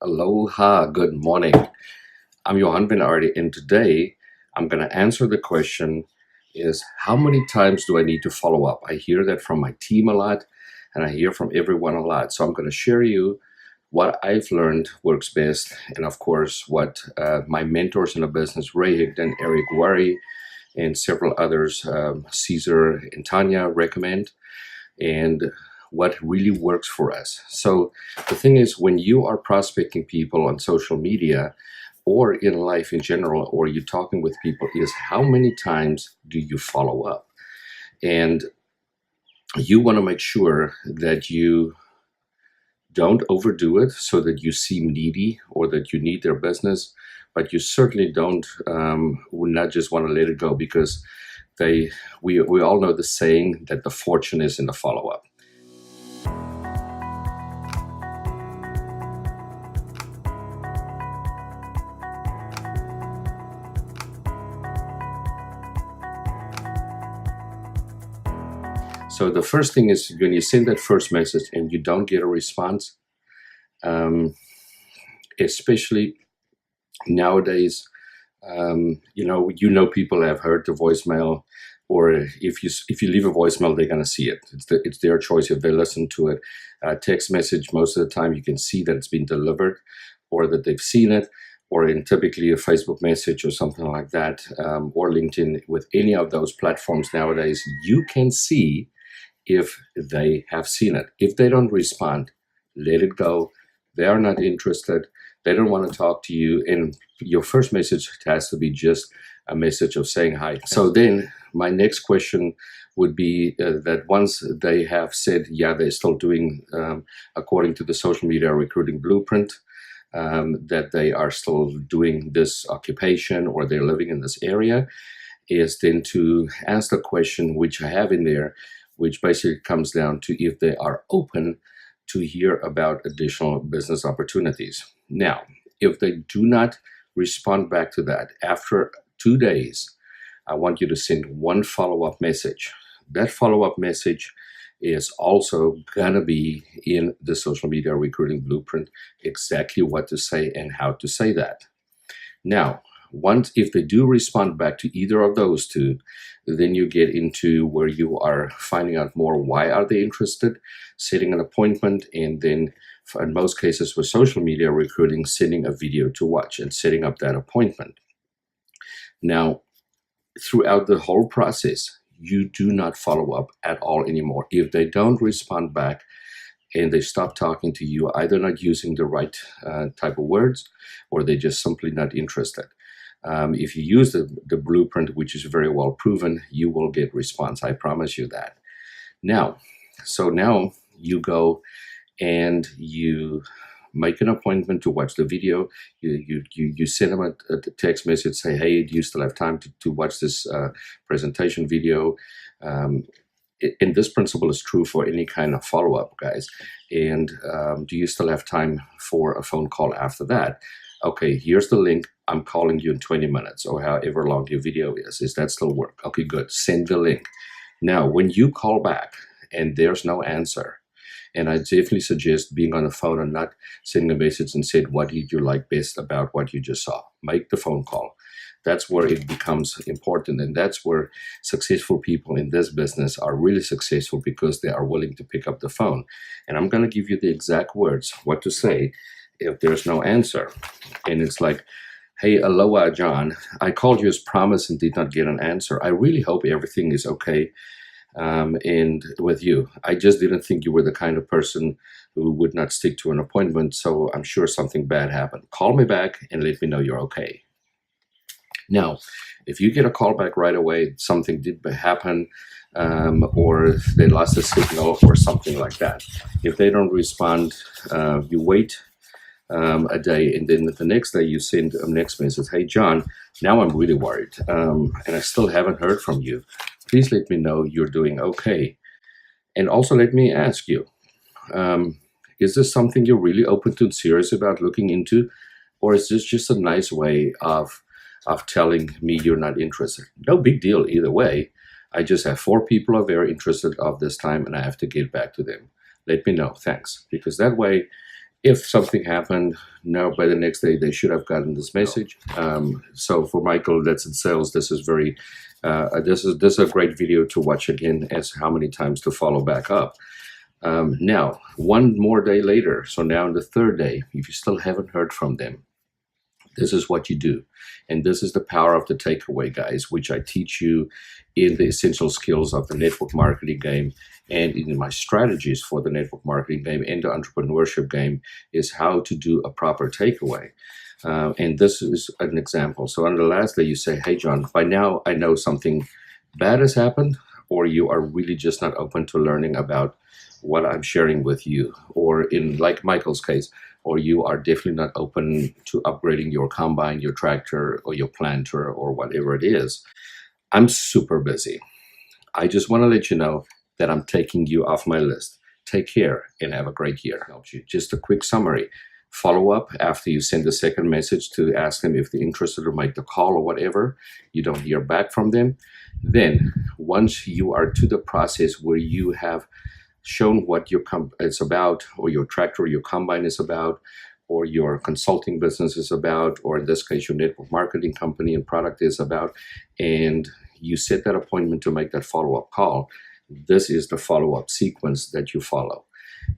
Aloha, good morning. I'm Johan Benardi, and today I'm going to answer the question is how many times do I need to follow up? I hear that from my team a lot, and I hear from everyone a lot. So I'm going to share you what I've learned works best, and of course, what my mentors in the business, Ray Higdon, Eric Worre, and several others, Caesar and Tanya, recommend, and what really works for us. So the thing is, when you are prospecting people on social media or in life in general, or you're talking with people, is how many times do you follow up? And you want to make sure that you don't overdo it so that you seem needy or that you need their business, but you certainly don't would not just want to let it go, because we all know the saying that the fortune is in the follow-up. So the first thing is, when you send that first message and you don't get a response, especially nowadays, people have heard the voicemail, or if you leave a voicemail, they're going to see it. It's their choice if they listen to it. Text message, most of the time you can see that it's been delivered or that they've seen it, or in typically a Facebook message or something like that, or LinkedIn. With any of those platforms nowadays, you can see if they have seen it. If they don't respond, let it go. They are not interested. They don't want to talk to you. And your first message has to be just a message of saying hi. So then my next question would be that once they have said, yeah, they're still doing, according to the social media recruiting blueprint, that they are still doing this occupation or they're living in this area, is then to ask the question, which I have in there, which basically comes down to if they are open to hear about additional business opportunities. Now, if they do not respond back to that after 2 days, I want you to send one follow-up message. That follow-up message is also gonna be in the social media recruiting blueprint, exactly what to say and how to say that. Now, if they do respond back to either of those two, then you get into where you are finding out more, why are they interested, setting an appointment, and then in most cases with social media recruiting, sending a video to watch and setting up that appointment. Now, throughout the whole process, you do not follow up at all anymore. If they don't respond back and they stop talking to you, either not using the right type of words, or they're just simply not interested. If you use the blueprint, which is very well proven, you will get response. I promise you that. Now you go and you make an appointment to watch the video. You send them a text message, say, hey, do you still have time to watch this presentation video? And this principle is true for any kind of follow-up, guys. And do you still have time for a phone call after that? Okay, here's the link. I'm calling you in 20 minutes or however long your video is. Does that still work? Okay, good. Send the link. Now, when you call back and there's no answer, and I definitely suggest being on the phone and not sending a message and said, what did you like best about what you just saw? Make the phone call. That's where it becomes important. And that's where successful people in this business are really successful, because they are willing to pick up the phone. And I'm going to give you the exact words, what to say if there's no answer. And it's like, hey, aloha, John. I called you as promised and did not get an answer. I really hope everything is okay. And with you, I just didn't think you were the kind of person who would not stick to an appointment. So I'm sure something bad happened. Call me back and let me know you're okay. Now, if you get a call back right away, something did happen, or they lost a signal or something like that. If they don't respond, you wait a day, and then the next day you send a next message. Hey, John, now I'm really worried, and I still haven't heard from you. Please let me know you're doing okay. And also let me ask you, is this something you're really open to and serious about looking into? Or is this just a nice way of telling me you're not interested? No big deal either way. I just have 4 people are very interested of this time, and I have to get back to them. Let me know, thanks. Because that way, If something happened, now by the next day they should have gotten this message. So for Michael, that's in sales. This is very, this is a great video to watch again, as how many times to follow back up. Now, one more day later, so now on the third day, if you still haven't heard from them, this is what you do. And this is the power of the takeaway, guys, which I teach you in the essential skills of the network marketing game and in my strategies for the network marketing game and the entrepreneurship game, is how to do a proper takeaway. And this is an example. So on the last day, you say, hey, John, by now I know something bad has happened, or you are really just not open to learning about what I'm sharing with you, or in like Michael's case, or you are definitely not open to upgrading your combine, your tractor, or your planter, or whatever it is. I'm super busy. I just want to let you know that I'm taking you off my list. Take care and have a great year. Helps you. Just a quick summary. Follow up after you send the second message to ask them if they're interested or make the call or whatever. You don't hear back from them. Then once you are to the process where you have shown what your it's about, or your tractor or your combine is about, or your consulting business is about, or in this case your network marketing company and product is about, and you set that appointment to make that follow-up call, this is the follow-up sequence that you follow.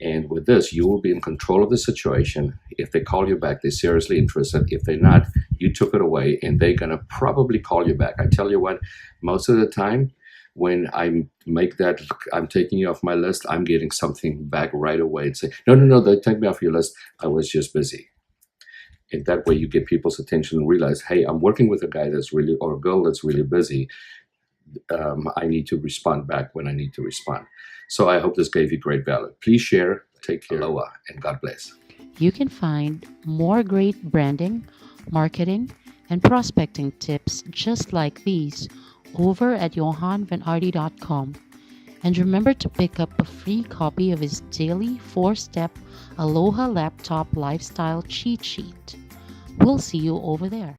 And with this, you will be in control of the situation. If they call you back, they're seriously interested. If they're not, you took it away, and they're gonna probably call you back. I tell you what, most of the time, when I make that, I'm taking you off my list, I'm getting something back right away and say, no, they take me off your list. I was just busy. And that way you get people's attention and realize, hey, I'm working with a guy that's really, or a girl that's really busy. I need to respond back when I need to respond. So I hope this gave you great value. Please share, take care, aloha, and God bless. You can find more great branding, marketing, and prospecting tips just like these over at johanvanardi.com. And remember to pick up a free copy of his daily 4-step Aloha laptop lifestyle cheat sheet. We'll see you over there.